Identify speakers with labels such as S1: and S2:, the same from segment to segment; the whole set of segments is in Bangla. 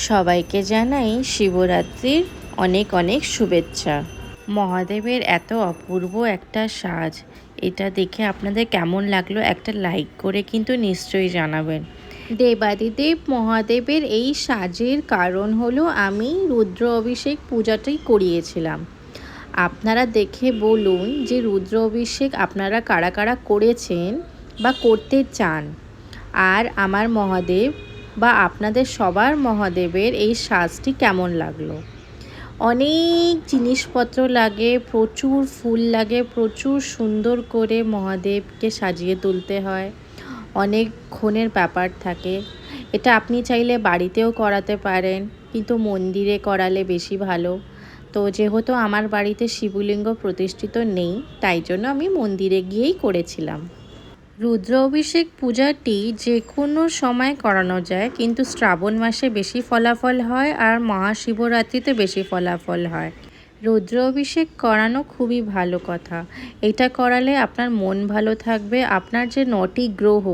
S1: সবাইকে জানাই শিবরাত্রির অনেক অনেক শুভেচ্ছা। মহাদেবের এত অপূর্ব একটা সাজ, এটা দেখে আপনাদের কেমন লাগলো একটা লাইক করে কিন্তু নিশ্চয়ই জানাবেন। দেবাদিদেব মহাদেবের এই সাজের কারণ হলো আমি রুদ্র অভিষেক পূজাটি করিয়েছিলাম। আপনারা দেখে বলুন যে রুদ্র অভিষেক আপনারা কারা কারা করেছেন বা করতে চান, আর আমার মহাদেব বা আপনাদের সবার মহাদেবের এই সাজটি কেমন লাগলো। অনেক জিনিসপত্র লাগে, প্রচুর ফুল লাগে, প্রচুর সুন্দর করে মহাদেবকে সাজিয়ে তুলতে হয়, অনেকক্ষণের ব্যাপার থাকে। এটা আপনি চাইলে বাড়িতেও করাতে পারেন, কিন্তু মন্দিরে করালে বেশি ভালো। তো যেহেতু আমার বাড়িতে শিবলিঙ্গ প্রতিষ্ঠিত নেই, তাই জন্য আমি মন্দিরে গিয়েই করেছিলাম। রুদ্র অভিষেক পূজাটি যে কোনো সময় করানো যায়, কিন্তু শ্রাবণ মাসে বেশি ফলাফল হয় আর মহাশিবরাত্রিতে বেশি ফলাফল হয়। রুদ্র অভিষেক করানো খুবই ভালো কথা। এটা করালে আপনার মন ভালো থাকবে। আপনার যে 9টি গ্রহ,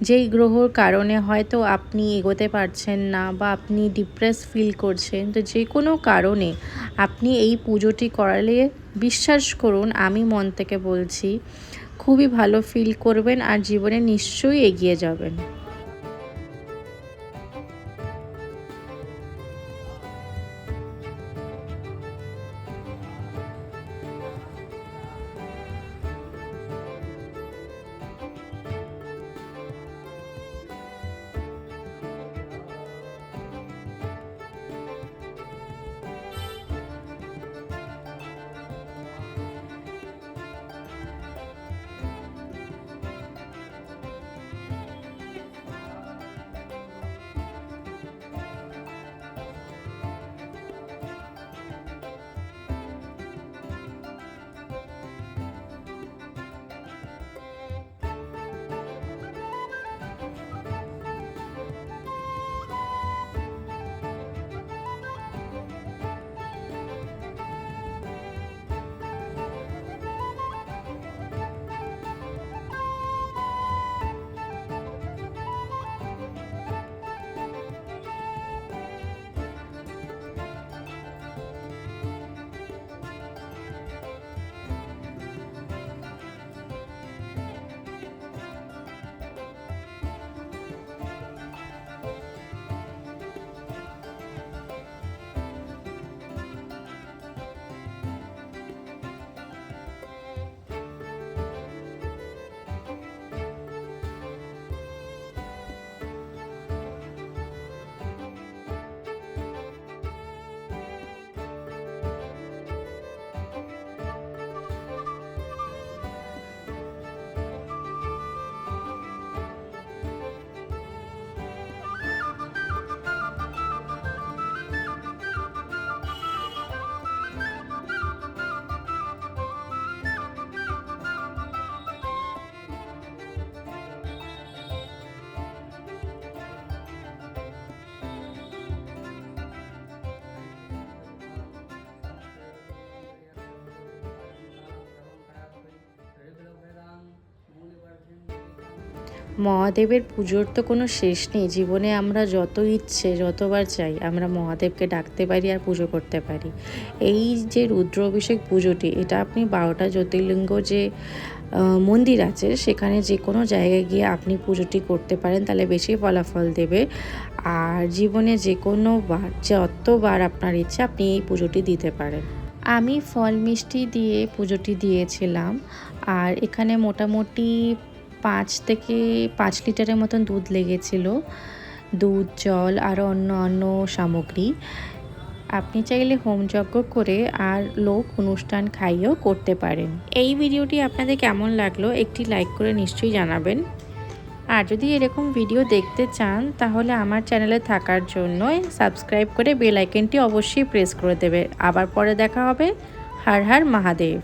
S1: যেই গ্রহর কারণে হয়তো আপনি এগোতে পারছেন না বা আপনি ডিপ্রেস ফিল করছেন, তো যে কোনো কারণে আপনি এই পুজোটি করালে বিশ্বাস করুন, আমি মন থেকে বলছি, খুবই ভালো ফিল করবেন আর জীবনে নিশ্চয়ই এগিয়ে যাবেন। মহাদেবের পুজোর তো কোনো শেষ নেই। জীবনে আমরা যত ইচ্ছে যতবার চাই আমরা মহাদেবকে ডাকতে পারি আর পুজো করতে পারি। এই যে রুদ্র অভিষেক পুজোটি, এটা আপনি 12টা জ্যোতির্লিঙ্গ যে মন্দির আছে সেখানে যে কোনো জায়গায় গিয়ে আপনি পুজোটি করতে পারেন, তাহলে বেশি ফলাফল দেবে। আর জীবনে যে কোনো বার, যতবার আপনার ইচ্ছে আপনি এই পুজোটি দিতে পারেন। আমি ফল মিষ্টি দিয়ে পুজোটি দিয়েছিলাম, আর এখানে মোটামুটি 5 লিটারের মতন দুধ লেগেছিল, দুধ, জল আর অন্য সামগ্রী। আপনি চাইলে হোমযজ্ঞ করে আর লোক অনুষ্ঠান খাইয়েও করতে পারেন। এই ভিডিওটি আপনাদের কেমন লাগলো একটি লাইক করে নিশ্চয়ই জানাবেন। আর যদি এরকম ভিডিও দেখতে চান তাহলে আমার চ্যানেলে থাকার জন্য সাবস্ক্রাইব করে বেল আইকনটি অবশ্যই প্রেস করে দেবে। আবার পরে দেখা হবে। হর হর মহাদেব।